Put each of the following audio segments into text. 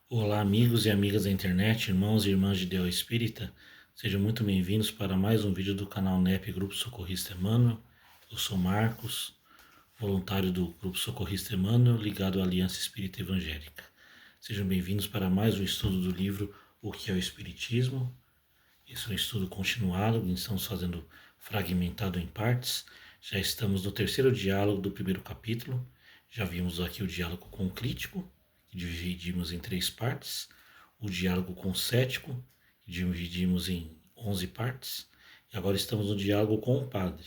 Olá, amigos e amigas da internet, irmãos e irmãs de Deus Espírita, sejam muito bem-vindos para mais um vídeo do canal NEP Grupo Socorrista Emmanuel. Eu sou Marcos, voluntário do Grupo Socorrista Emmanuel, ligado à Aliança Espírita Evangélica. Sejam bem-vindos para mais um estudo do livro O que é o Espiritismo. Esse é um estudo continuado, estamos fazendo fragmentado em partes. Já estamos no terceiro diálogo do primeiro capítulo. Já vimos aqui o diálogo com o crítico, que dividimos em 3 partes. O diálogo com o cético, que dividimos em 11 partes. E agora estamos no diálogo com o padre.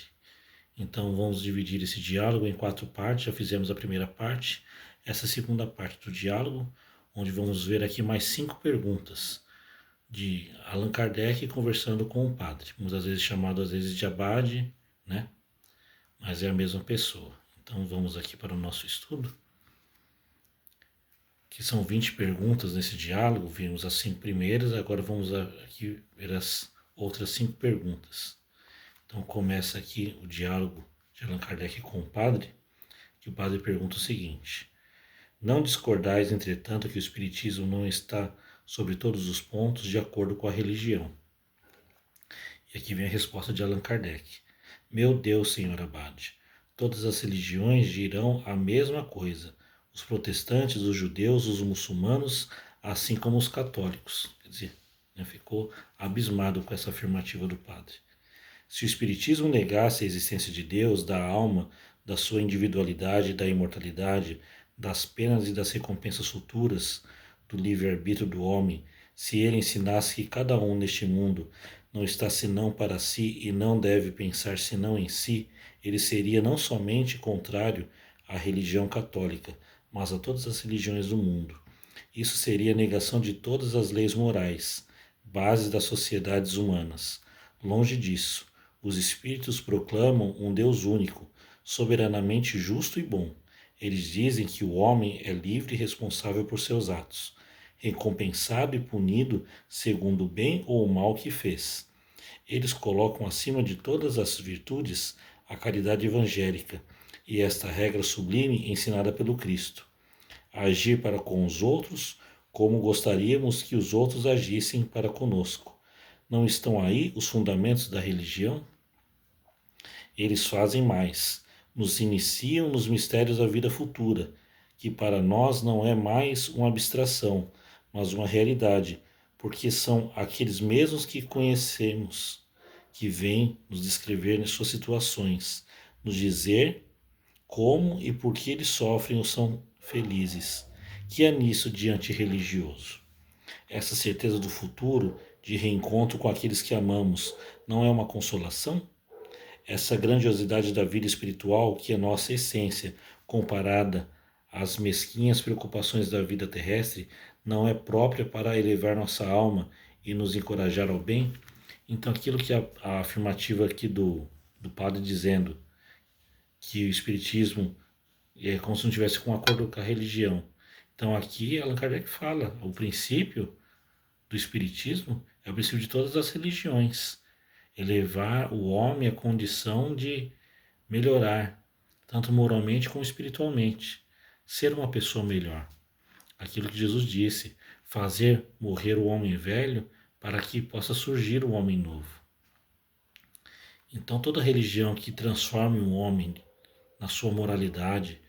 Então vamos dividir esse diálogo em 4 partes. Já fizemos a primeira parte. Essa segunda parte do diálogo, onde vamos ver aqui mais 5 perguntas de Allan Kardec conversando com o padre, muitas vezes chamado às vezes de abade, né? Mas é a mesma pessoa. Então vamos aqui para o nosso estudo, que são 20 perguntas nesse diálogo. Vimos as 5 primeiras, agora vamos aqui ver as outras 5 perguntas. Então começa aqui o diálogo de Allan Kardec com o padre, que o padre pergunta o seguinte: não discordais, entretanto, que o Espiritismo não está sobre todos os pontos de acordo com a religião. E aqui vem a resposta de Allan Kardec. Meu Deus, senhor Abade, todas as religiões dirão a mesma coisa. Os protestantes, os judeus, os muçulmanos, assim como os católicos. Quer dizer, ficou abismado com essa afirmativa do padre. Se o Espiritismo negasse a existência de Deus, da alma, da sua individualidade, da imortalidade, das penas e das recompensas futuras, do livre-arbítrio do homem, se ele ensinasse que cada um neste mundo não está senão para si e não deve pensar senão em si, ele seria não somente contrário à religião católica, mas a todas as religiões do mundo. Isso seria a negação de todas as leis morais, bases das sociedades humanas. Longe disso, os espíritos proclamam um Deus único, soberanamente justo e bom. Eles dizem que o homem é livre e responsável por seus atos, recompensado e punido segundo o bem ou o mal que fez. Eles colocam acima de todas as virtudes a caridade evangélica e esta regra sublime ensinada pelo Cristo: agir para com os outros como gostaríamos que os outros agissem para conosco. Não estão aí os fundamentos da religião? Eles fazem mais. Nos iniciam nos mistérios da vida futura, que para nós não é mais uma abstração, mas uma realidade, porque são aqueles mesmos que conhecemos, que vêm nos descrever nas suas situações, nos dizer como e por que eles sofrem ou são felizes. Que é nisso de antirreligioso? Essa certeza do futuro, de reencontro com aqueles que amamos, não é uma consolação? Essa grandiosidade da vida espiritual, que é nossa essência, comparada às mesquinhas preocupações da vida terrestre, não é própria para elevar nossa alma e nos encorajar ao bem? Então, aquilo que a afirmativa aqui do padre dizendo que o Espiritismo é como se não tivesse com acordo com a religião. Então, aqui Allan Kardec fala: o princípio do Espiritismo é o princípio de todas as religiões, elevar o homem à condição de melhorar, tanto moralmente como espiritualmente, ser uma pessoa melhor. Aquilo que Jesus disse: fazer morrer o homem velho para que possa surgir o homem novo. Então, toda religião que transforme um homem na sua moralidade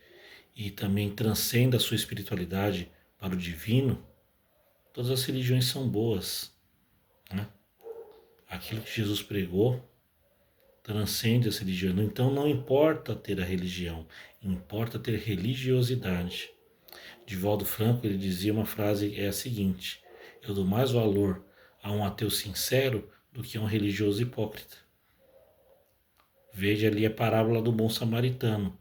e também transcenda a sua espiritualidade para o divino, todas as religiões são boas, né? Aquilo que Jesus pregou transcende as religiões. Então não importa ter a religião, importa ter religiosidade. Divaldo Franco, ele dizia uma frase, é a seguinte: eu dou mais valor a um ateu sincero do que a um religioso hipócrita. Veja ali a parábola do bom samaritano.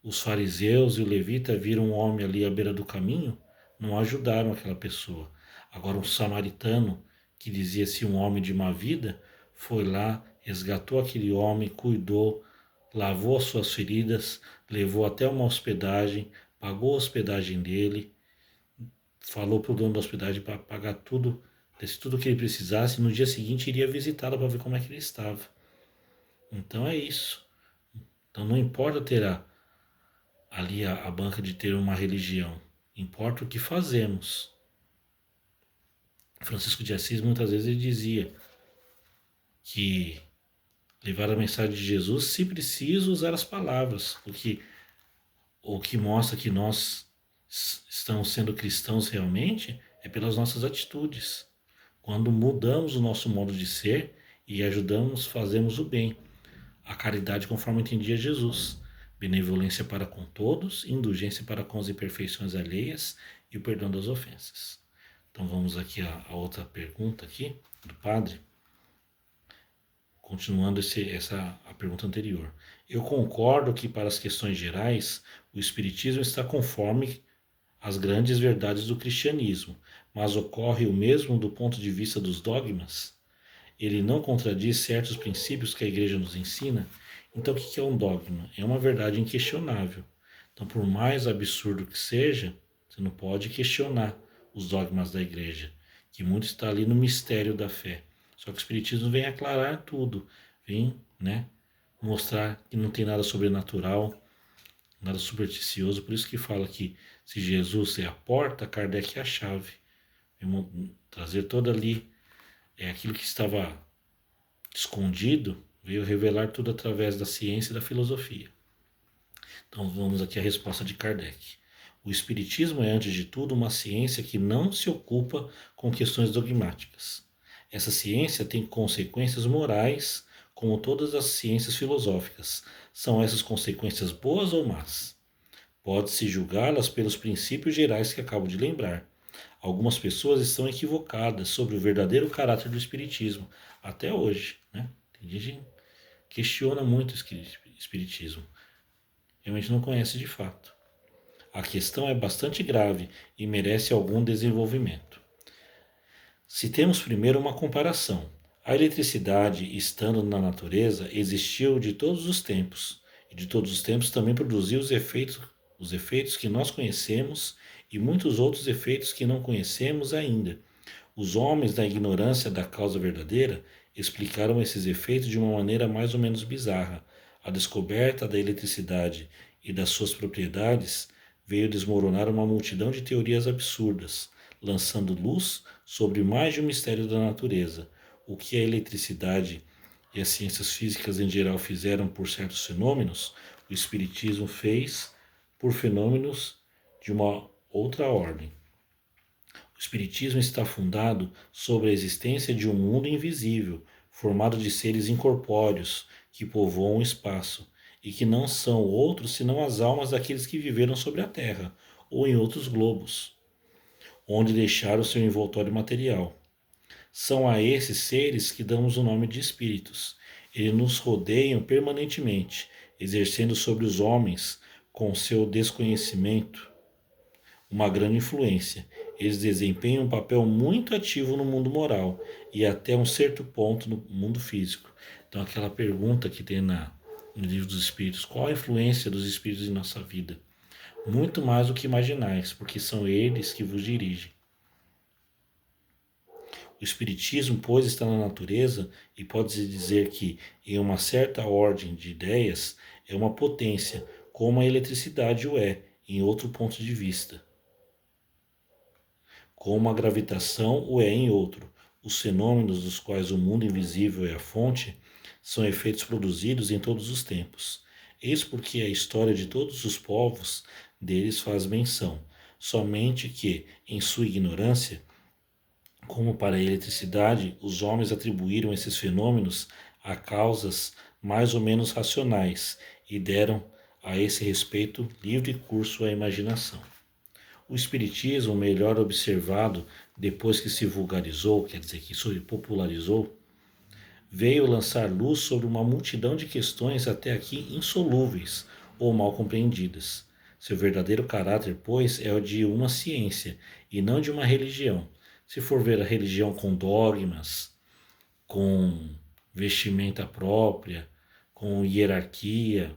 Os fariseus e o levita viram um homem ali à beira do caminho, não ajudaram aquela pessoa. Agora um samaritano, que dizia-se um homem de má vida, foi lá, resgatou aquele homem, cuidou, lavou as suas feridas, levou até uma hospedagem, pagou a hospedagem dele, falou para o dono da hospedagem para pagar tudo, desse tudo que ele precisasse, e no dia seguinte iria visitá-lo para ver como é que ele estava. Então é isso. Então não importa ter ali a banca de ter uma religião, importa o que fazemos. Francisco de Assis, muitas vezes, ele dizia que levar a mensagem de Jesus, se preciso usar as palavras, o que mostra que nós estamos sendo cristãos realmente é pelas nossas atitudes. Quando mudamos o nosso modo de ser e ajudamos, fazemos o bem. A caridade conforme entendia Jesus. Benevolência para com todos, indulgência para com as imperfeições alheias e o perdão das ofensas. Então vamos aqui a outra pergunta aqui do padre, continuando a pergunta anterior. Eu concordo que para as questões gerais o Espiritismo está conforme as grandes verdades do cristianismo, mas ocorre o mesmo do ponto de vista dos dogmas? Ele não contradiz certos princípios que a Igreja nos ensina? Então, o que é um dogma? É uma verdade inquestionável. Então, por mais absurdo que seja, você não pode questionar os dogmas da Igreja, que muito está ali no mistério da fé. Só que o Espiritismo vem aclarar tudo, vem, né, mostrar que não tem nada sobrenatural, nada supersticioso. Por isso que fala que se Jesus é a porta, Kardec é a chave. Vem trazer toda ali aquilo que estava escondido, veio revelar tudo através da ciência e da filosofia. Então vamos aqui à resposta de Kardec. O Espiritismo é, antes de tudo, uma ciência que não se ocupa com questões dogmáticas. Essa ciência tem consequências morais, como todas as ciências filosóficas. São essas consequências boas ou más? Pode-se julgá-las pelos princípios gerais que acabo de lembrar. Algumas pessoas estão equivocadas sobre o verdadeiro caráter do Espiritismo, até hoje, né? Tem gente que questiona muito o Espiritismo, realmente não conhece de fato. A questão é bastante grave e merece algum desenvolvimento. Se temos primeiro uma comparação, a eletricidade, estando na natureza, existiu de todos os tempos, e de todos os tempos também produziu os efeitos que nós conhecemos e muitos outros efeitos que não conhecemos ainda. Os homens, na ignorância da causa verdadeira, explicaram esses efeitos de uma maneira mais ou menos bizarra. A descoberta da eletricidade e das suas propriedades veio desmoronar uma multidão de teorias absurdas, lançando luz sobre mais de um mistério da natureza. O que a eletricidade e as ciências físicas em geral fizeram por certos fenômenos, o Espiritismo fez por fenômenos de uma outra ordem. O Espiritismo está fundado sobre a existência de um mundo invisível, formado de seres incorpóreos que povoam o espaço e que não são outros senão as almas daqueles que viveram sobre a Terra ou em outros globos, onde deixaram seu envoltório material. São a esses seres que damos o nome de espíritos. Eles nos rodeiam permanentemente, exercendo sobre os homens, com seu desconhecimento, uma grande influência. Eles desempenham um papel muito ativo no mundo moral e até um certo ponto no mundo físico. Então, aquela pergunta que tem no livro dos Espíritos: qual a influência dos Espíritos em nossa vida? Muito mais do que imaginais, porque são eles que vos dirigem. O Espiritismo, pois, está na natureza e pode-se dizer que, em uma certa ordem de ideias, é uma potência, como a eletricidade o é, em outro ponto de vista. Como a gravitação o é em outro. Os fenômenos dos quais o mundo invisível é a fonte são efeitos produzidos em todos os tempos. Eis porque a história de todos os povos deles faz menção, somente que, em sua ignorância, como para a eletricidade, os homens atribuíram esses fenômenos a causas mais ou menos racionais e deram a esse respeito livre curso à imaginação. O Espiritismo, melhor observado depois que se vulgarizou, quer dizer, que se popularizou, veio lançar luz sobre uma multidão de questões até aqui insolúveis ou mal compreendidas. Seu verdadeiro caráter, pois, é o de uma ciência e não de uma religião. Se for ver a religião com dogmas, com vestimenta própria, com hierarquia,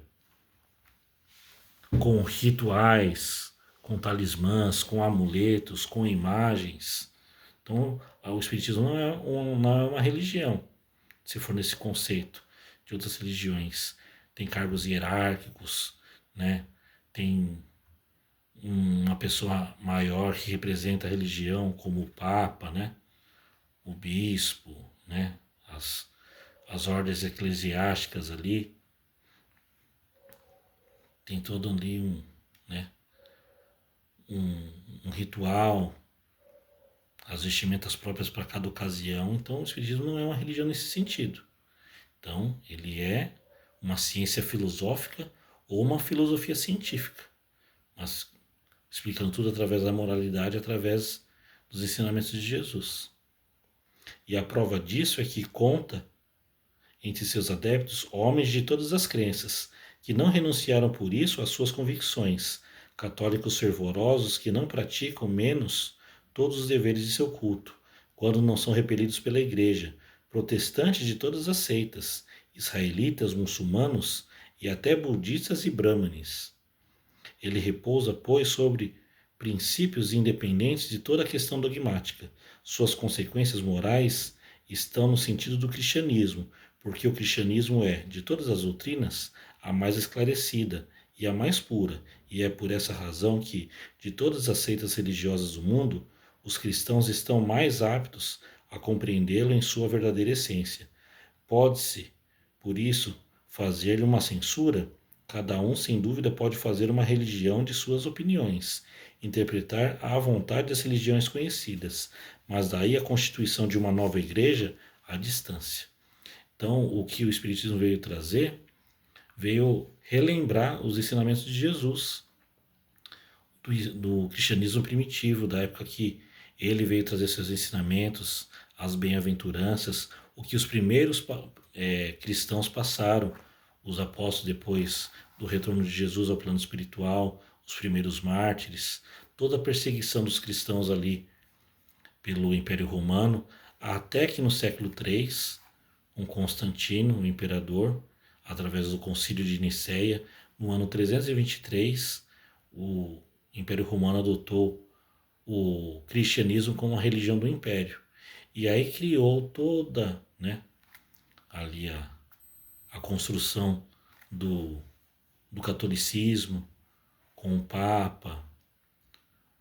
com rituais, com talismãs, com amuletos, com imagens. Então, o Espiritismo não é uma religião, se for nesse conceito de outras religiões. Tem cargos hierárquicos, né? Tem uma pessoa maior que representa a religião, como o Papa, né? o bispo, né? As ordens eclesiásticas ali, tem todo ali né? um ritual, as vestimentas próprias para cada ocasião. Então, o Espiritismo não é uma religião nesse sentido. Então, ele é uma ciência filosófica ou uma filosofia científica, mas explicando tudo através da moralidade, através dos ensinamentos de Jesus. E a prova disso é que conta entre seus adeptos homens de todas as crenças, que não renunciaram por isso às suas convicções, católicos fervorosos que não praticam menos todos os deveres de seu culto, quando não são repelidos pela Igreja, protestantes de todas as seitas, israelitas, muçulmanos e até budistas e brahmanes. Ele repousa, pois, sobre princípios independentes de toda a questão dogmática. Suas consequências morais estão no sentido do cristianismo, porque o cristianismo é, de todas as doutrinas, a mais esclarecida e a mais pura, e é por essa razão que, de todas as seitas religiosas do mundo, os cristãos estão mais aptos a compreendê-lo em sua verdadeira essência. Pode-se, por isso, fazer-lhe uma censura? Cada um, sem dúvida, pode fazer uma religião de suas opiniões, interpretar à vontade as religiões conhecidas, mas daí a constituição de uma nova igreja à distância. Então, o que o Espiritismo veio trazer, veio relembrar os ensinamentos de Jesus, do cristianismo primitivo, da época que ele veio trazer seus ensinamentos, as bem-aventuranças, o que os primeiros cristãos passaram, os apóstolos depois do retorno de Jesus ao plano espiritual, os primeiros mártires, toda a perseguição dos cristãos ali pelo Império Romano, até que no século III, com Constantino, o imperador, através do Concílio de Nicéia, no ano 323, o Império Romano adotou o cristianismo como a religião do império. E aí criou toda, né, ali a construção do catolicismo, com o Papa,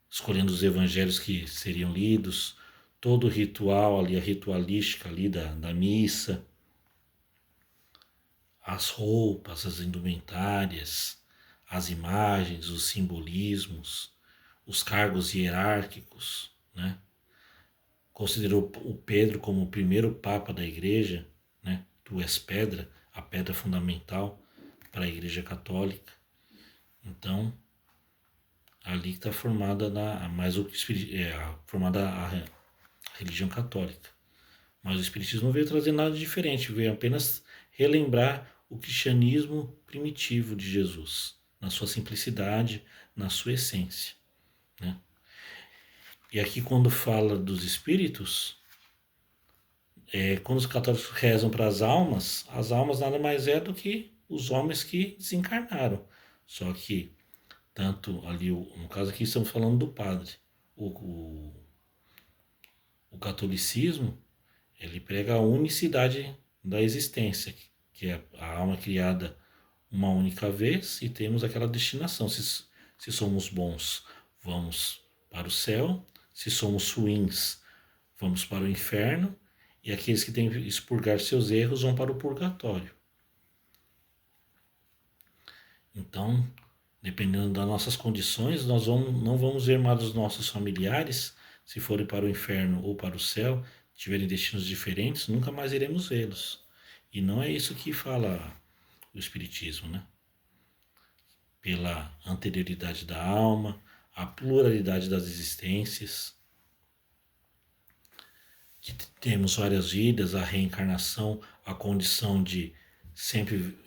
escolhendo os evangelhos que seriam lidos, todo o ritual ali, a ritualística ali da missa, as roupas, as indumentárias, as imagens, os simbolismos, os cargos hierárquicos, né? Considerou o Pedro como o primeiro papa da igreja, né? Tu és pedra, a pedra fundamental para a igreja católica. Então, ali está formada formada a religião católica. Mas o Espiritismo não veio trazer nada diferente, veio apenas relembrar o cristianismo primitivo de Jesus, na sua simplicidade, na sua essência, né? E aqui quando fala dos espíritos, quando os católicos rezam para as almas nada mais é do que os homens que desencarnaram. Só que, tanto ali, no caso aqui estamos falando do padre, o, o catolicismo, ele prega a unicidade da existência, que é a alma criada uma única vez e temos aquela destinação. Se somos bons, vamos para o céu, se somos ruins, vamos para o inferno, e aqueles que têm que expurgar seus erros vão para o purgatório. Então, dependendo das nossas condições, nós não vamos ver mais os nossos familiares, se forem para o inferno ou para o céu, tiverem destinos diferentes, nunca mais iremos vê-los. E não é isso que fala o Espiritismo, né? Pela anterioridade da alma, a pluralidade das existências, que temos várias vidas, a reencarnação, a condição de sempre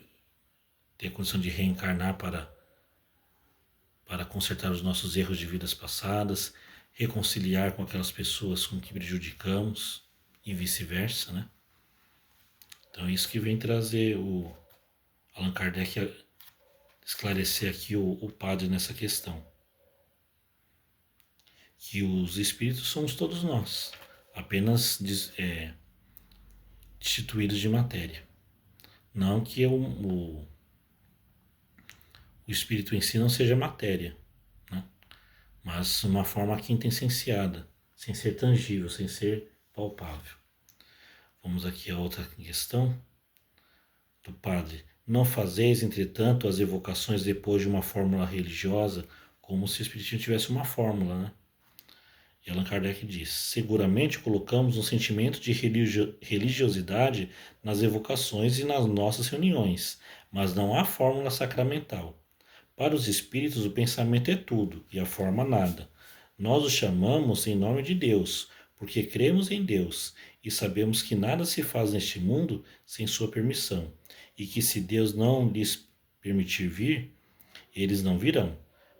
ter a condição de reencarnar para consertar os nossos erros de vidas passadas, reconciliar com aquelas pessoas com que prejudicamos e vice-versa, né? Então isso que vem trazer o Allan Kardec esclarecer aqui o padre nessa questão. Que os espíritos somos todos nós, apenas destituídos de matéria. Não que o espírito em si não seja matéria, né? Mas uma forma quintessenciada, sem ser tangível, sem ser palpável. Vamos aqui a outra questão do padre. Não fazeis, entretanto, as evocações depois de uma fórmula religiosa, como se o Espiritismo tivesse uma fórmula, né? E Allan Kardec diz: seguramente colocamos um sentimento de religiosidade nas evocações e nas nossas reuniões, mas não há fórmula sacramental. Para os espíritos, o pensamento é tudo e a forma nada. Nós os chamamos em nome de Deus, porque cremos em Deus e sabemos que nada se faz neste mundo sem sua permissão, e que se Deus não lhes permitir vir, eles não virão.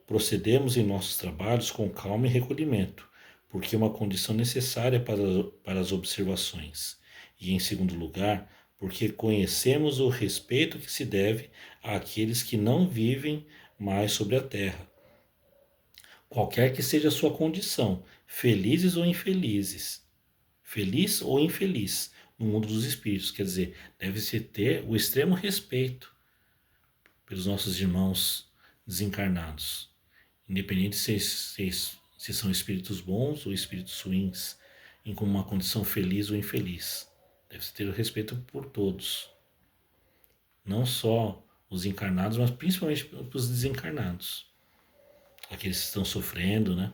Procedemos em nossos trabalhos com calma e recolhimento, porque é uma condição necessária para as observações. E, em segundo lugar, porque conhecemos o respeito que se deve àqueles que não vivem mais sobre a terra, qualquer que seja a sua condição, felizes ou infelizes, feliz ou infeliz, no mundo dos espíritos. Quer dizer, deve-se ter o extremo respeito pelos nossos irmãos desencarnados, independente se são espíritos bons ou espíritos ruins, em uma condição feliz ou infeliz. Deve-se ter o respeito por todos, não só os encarnados, mas principalmente os desencarnados, aqueles que estão sofrendo, né?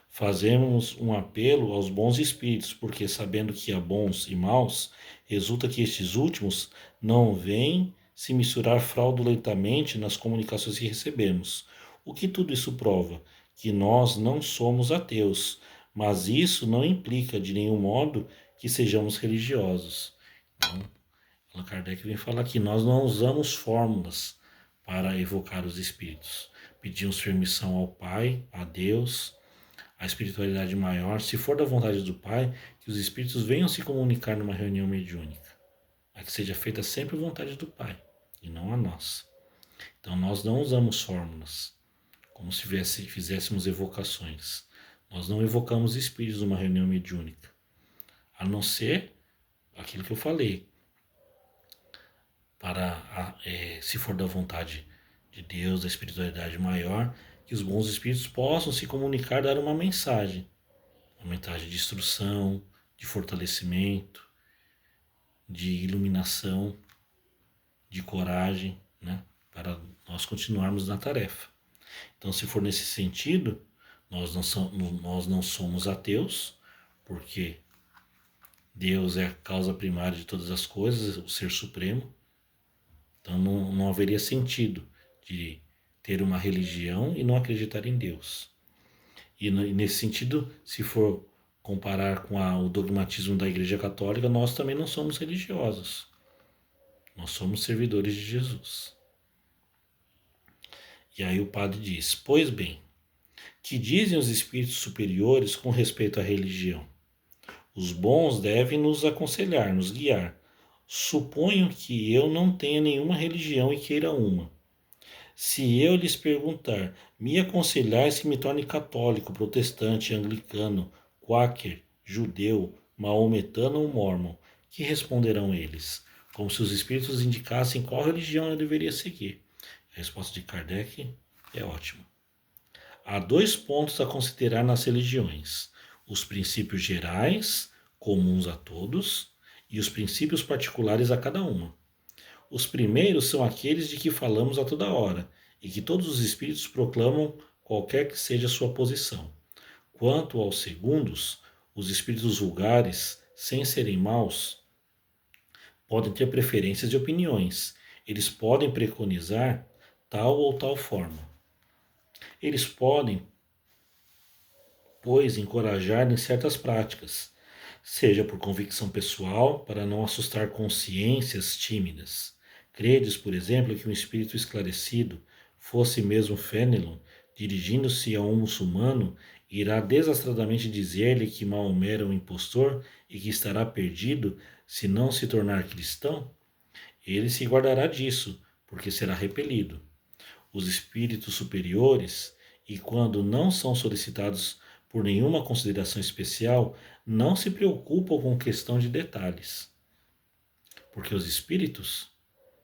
Fazemos um apelo aos bons espíritos, porque sabendo que há bons e maus, resulta que estes últimos não vêm se misturar fraudulentamente nas comunicações que recebemos. O que tudo isso prova? Que nós não somos ateus, mas isso não implica de nenhum modo que sejamos religiosos. Então, Allan Kardec vem falar que nós não usamos fórmulas para evocar os espíritos. Pedimos permissão ao Pai, a Deus, a espiritualidade maior, se for da vontade do Pai, que os espíritos venham se comunicar numa reunião mediúnica, a que seja feita sempre a vontade do Pai e não a nossa. Então nós não usamos fórmulas, como se fizéssemos evocações. Nós não evocamos espíritos numa reunião mediúnica, a não ser aquilo que eu falei, se for da vontade de Deus, da espiritualidade maior, que os bons espíritos possam se comunicar, dar uma mensagem de instrução, de fortalecimento, de iluminação, de coragem, né, para nós continuarmos na tarefa. Então, se for nesse sentido, nós não somos ateus, porque Deus é a causa primária de todas as coisas, o Ser Supremo. Então, não haveria sentido de ter uma religião e não acreditar em Deus. E nesse sentido, se for comparar com o dogmatismo da Igreja Católica, nós também não somos religiosos. Nós somos servidores de Jesus. E aí o padre diz: pois bem, que dizem os espíritos superiores com respeito à religião? Os bons devem nos aconselhar, nos guiar. Suponho que eu não tenha nenhuma religião e queira uma. Se eu lhes perguntar, me aconselhais que me torne católico, protestante, anglicano, quaker, judeu, maometano ou mórmon, que responderão eles? Como se os espíritos indicassem qual religião eu deveria seguir. A resposta de Kardec é ótima. Há dois pontos a considerar nas religiões: os princípios gerais, comuns a todos, e os princípios particulares a cada uma. Os primeiros são aqueles de que falamos a toda hora, e que todos os espíritos proclamam, qualquer que seja a sua posição. Quanto aos segundos, os espíritos vulgares, sem serem maus, podem ter preferências de opiniões. Eles podem preconizar tal ou tal forma. Eles podem, pois, encorajar em certas práticas, seja por convicção pessoal, para não assustar consciências tímidas. Credes, por exemplo, que um espírito esclarecido, fosse mesmo Fénelon, dirigindo-se a um muçulmano, irá desastradamente dizer-lhe que Maomé era um impostor e que estará perdido se não se tornar cristão? Ele se guardará disso, porque será repelido. Os espíritos superiores, e quando não são solicitados por nenhuma consideração especial, não se preocupam com questão de detalhes, porque os espíritos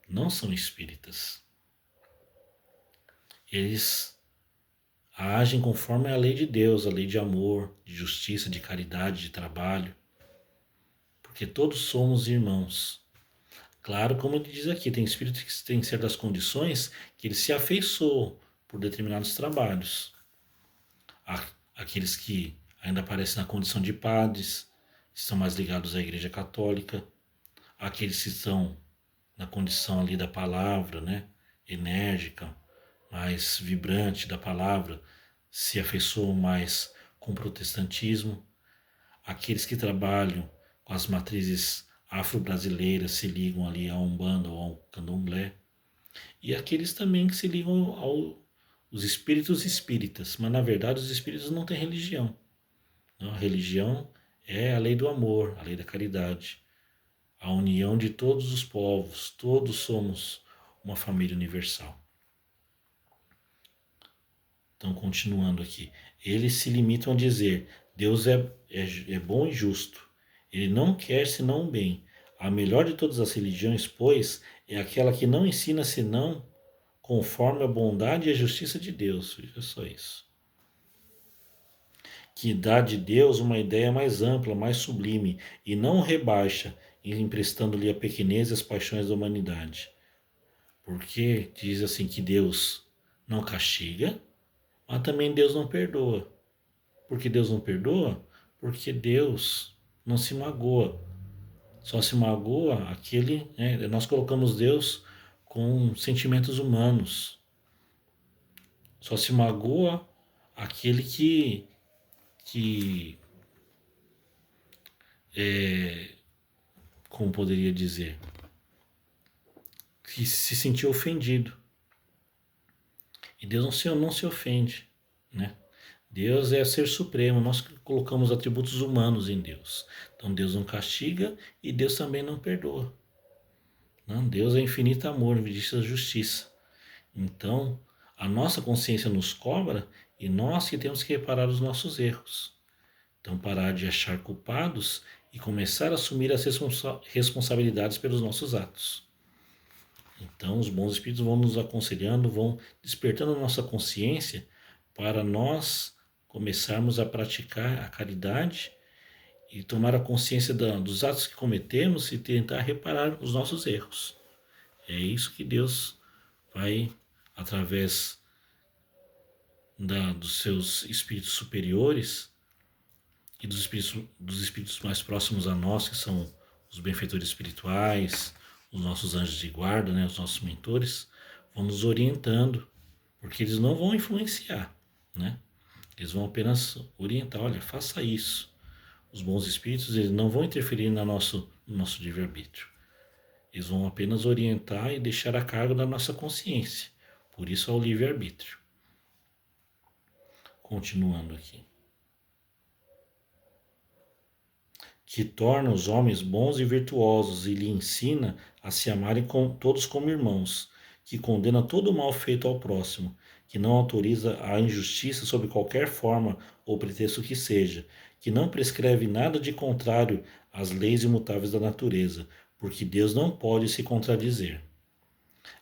não são espíritas. Eles agem conforme a lei de Deus, a lei de amor, de justiça, de caridade, de trabalho, porque todos somos irmãos. Claro, como ele diz aqui, tem espíritos que têm certas condições que eles se afeiçoam por determinados trabalhos. Há aqueles que ainda aparecem na condição de padres, estão mais ligados à Igreja Católica, há aqueles que estão na condição ali da palavra, né, enérgica, mais vibrante da palavra, se afeiçoam mais com o protestantismo. Aqueles que trabalham com as matrizes afro-brasileiras se ligam ali à Umbanda ou ao Candomblé. E aqueles também que se ligam aos espíritos espíritas. Mas na verdade os espíritos não têm religião. Não, a religião é a lei do amor, a lei da caridade, a união de todos os povos, todos somos uma família universal. Então, continuando aqui, eles se limitam a dizer: Deus é bom e justo. Ele não quer senão o bem. A melhor de todas as religiões, pois, é aquela que não ensina senão conforme a bondade e a justiça de Deus. Veja só isso. Que dá de Deus uma ideia mais ampla, mais sublime, e não o rebaixa, emprestando-lhe a pequenez e as paixões da humanidade. Porque diz assim que Deus não castiga, mas também Deus não perdoa. Por que Deus não perdoa? Porque Deus não se magoa. Só se magoa aquele. Né, nós colocamos Deus com sentimentos humanos. Só se magoa aquele que como poderia dizer, que se sentiu ofendido. E Deus não se ofende, né? Deus é ser supremo, nós colocamos atributos humanos em Deus. Então Deus não castiga e Deus também não perdoa. Não, Deus é infinito amor, justiça, justiça. Então, a nossa consciência nos cobra e nós que temos que reparar os nossos erros. Então, parar de achar culpados e começar a assumir as responsabilidades pelos nossos atos. Então, os bons espíritos vão nos aconselhando, vão despertando a nossa consciência para nós começarmos a praticar a caridade e tomar a consciência dos atos que cometemos e tentar reparar os nossos erros. É isso que Deus vai, através dos seus espíritos superiores e dos espíritos mais próximos a nós, que são os benfeitores espirituais, os nossos anjos de guarda, né, os nossos mentores, vão nos orientando, porque eles não vão influenciar, né? Eles vão apenas orientar, olha, faça isso. Os bons espíritos, eles não vão interferir no nosso livre-arbítrio. Eles vão apenas orientar e deixar a cargo da nossa consciência. Por isso é o livre-arbítrio. Continuando aqui. Que torna os homens bons e virtuosos e lhe ensina a se amarem todos como irmãos, que condena todo o mal feito ao próximo, que não autoriza a injustiça sob qualquer forma ou pretexto que seja, que não prescreve nada de contrário às leis imutáveis da natureza, porque Deus não pode se contradizer.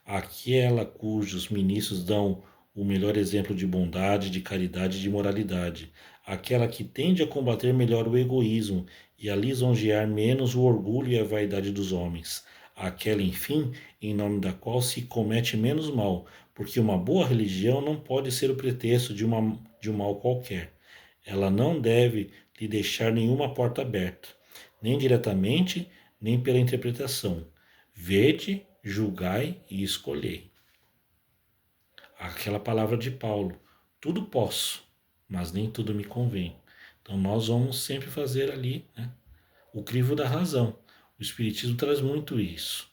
Aquela cujos ministros dão o melhor exemplo de bondade, de caridade e de moralidade, aquela que tende a combater melhor o egoísmo e a lisonjear menos o orgulho e a vaidade dos homens, aquela, enfim, em nome da qual se comete menos mal, porque uma boa religião não pode ser o pretexto de um mal qualquer. Ela não deve lhe deixar nenhuma porta aberta, nem diretamente, nem pela interpretação. Vede, julgai e escolhei. Aquela palavra de Paulo, tudo posso, mas nem tudo me convém. Então nós vamos sempre fazer ali, né, o crivo da razão. O Espiritismo traz muito isso.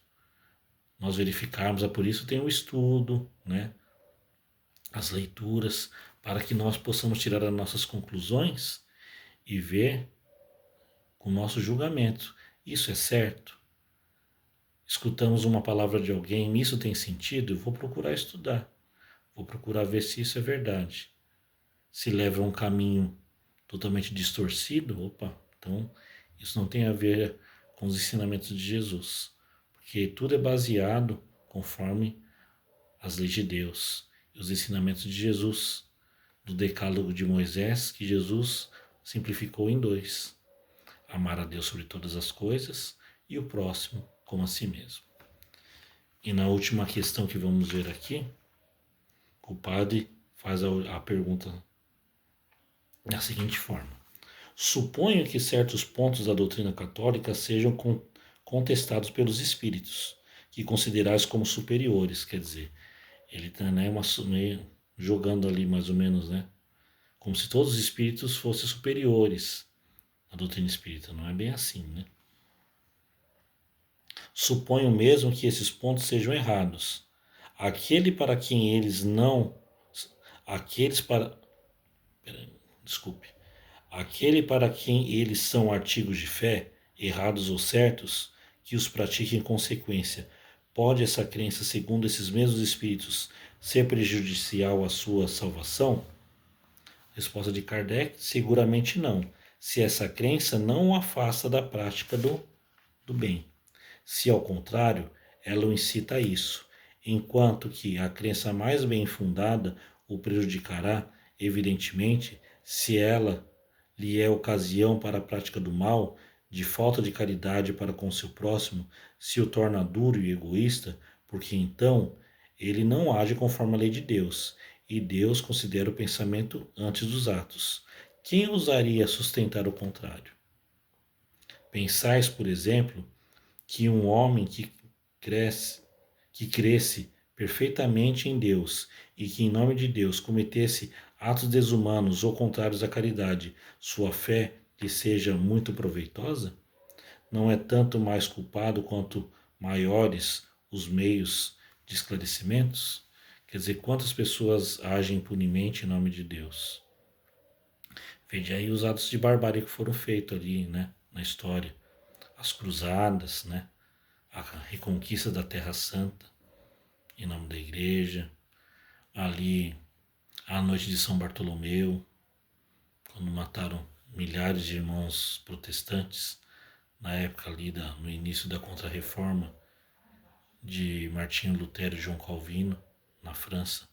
Nós verificarmos, por isso tem o estudo, né, as leituras, para que nós possamos tirar as nossas conclusões e ver com o nosso julgamento. Isso é certo? Escutamos uma palavra de alguém, isso tem sentido? Eu vou procurar estudar. Vou procurar ver se isso é verdade. Se leva a um caminho totalmente distorcido, opa, então isso não tem a ver com os ensinamentos de Jesus. Porque tudo é baseado conforme as leis de Deus e os ensinamentos de Jesus. do decálogo de Moisés que Jesus simplificou em 2: amar a Deus sobre todas as coisas e o próximo como a si mesmo. E na última questão que vamos ver aqui, o padre faz a pergunta da seguinte forma: suponho que certos pontos da doutrina católica sejam contestados pelos espíritos, que considerais como superiores. Quer dizer, ele está, né, meio jogando ali mais ou menos, né, como se todos os espíritos fossem superiores à doutrina espírita. Não é bem assim, né? Suponho mesmo que esses pontos sejam errados. Aquele para quem eles não. Aqueles para. Desculpe. Aquele para quem eles são artigos de fé, errados ou certos, que os pratique em consequência. Pode essa crença, segundo esses mesmos espíritos, ser prejudicial à sua salvação? Resposta de Kardec: seguramente não, se essa crença não o afasta da prática do bem. Se ao contrário, ela o incita a isso, enquanto que a crença mais bem fundada o prejudicará, evidentemente, se ela lhe é ocasião para a prática do mal, de falta de caridade para com seu próximo, se o torna duro e egoísta, porque então ele não age conforme a lei de Deus, e Deus considera o pensamento antes dos atos. Quem ousaria sustentar o contrário? Pensais, por exemplo, que um homem que cresce perfeitamente em Deus e que em nome de Deus cometesse atos desumanos ou contrários à caridade, sua fé lhe seja muito proveitosa? Não é tanto mais culpado quanto maiores os meios de esclarecimentos? Quer dizer, quantas pessoas agem impunemente em nome de Deus? Veja aí os atos de barbárie que foram feitos ali, né, na história. As cruzadas, né, a reconquista da Terra Santa em nome da igreja, ali a noite de São Bartolomeu, quando mataram milhares de irmãos protestantes, na época ali no início da Contra-Reforma de Martinho Lutero e João Calvino, na França,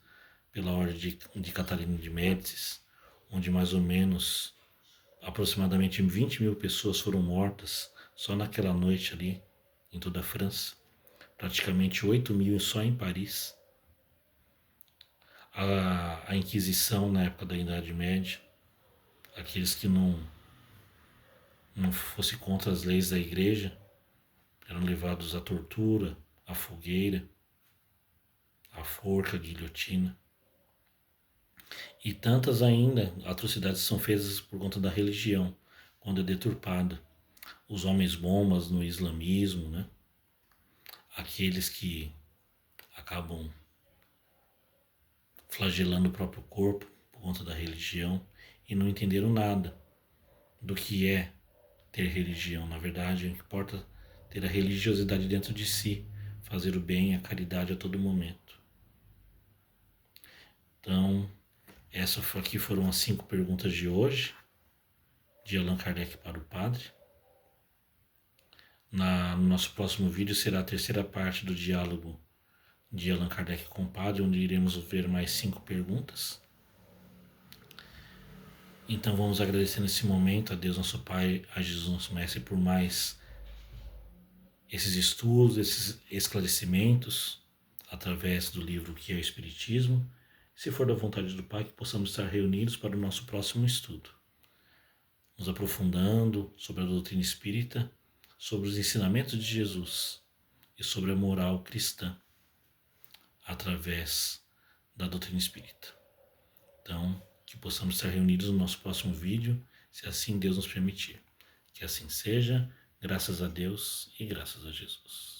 pela ordem de Catarina de Médicis, onde mais ou menos aproximadamente 20 mil pessoas foram mortas só naquela noite ali, em toda a França. Praticamente 8 mil só em Paris. A Inquisição na época da Idade Média, aqueles que não fossem contra as leis da igreja, eram levados à tortura, à fogueira, à forca, à guilhotina. E tantas ainda atrocidades são feitas por conta da religião, quando é deturpada. Os homens bombas no islamismo, né? Aqueles que acabam flagelando o próprio corpo por conta da religião e não entenderam nada do que é ter religião. Na verdade, o que importa é ter a religiosidade dentro de si, fazer o bem e a caridade a todo momento. Então, essas aqui foram as 5 perguntas de hoje, de Allan Kardec para o Padre. No nosso próximo vídeo será a terceira parte do diálogo de Allan Kardec com o Padre, onde iremos ver mais 5 perguntas. Então vamos agradecer nesse momento a Deus nosso Pai, a Jesus nosso Mestre, por mais esses estudos, esses esclarecimentos, através do livro que é o Espiritismo. Se for da vontade do Pai, que possamos estar reunidos para o nosso próximo estudo, nos aprofundando sobre a doutrina espírita, sobre os ensinamentos de Jesus e sobre a moral cristã, através da doutrina espírita. Então, que possamos estar reunidos no nosso próximo vídeo, se assim Deus nos permitir. Que assim seja, graças a Deus e graças a Jesus.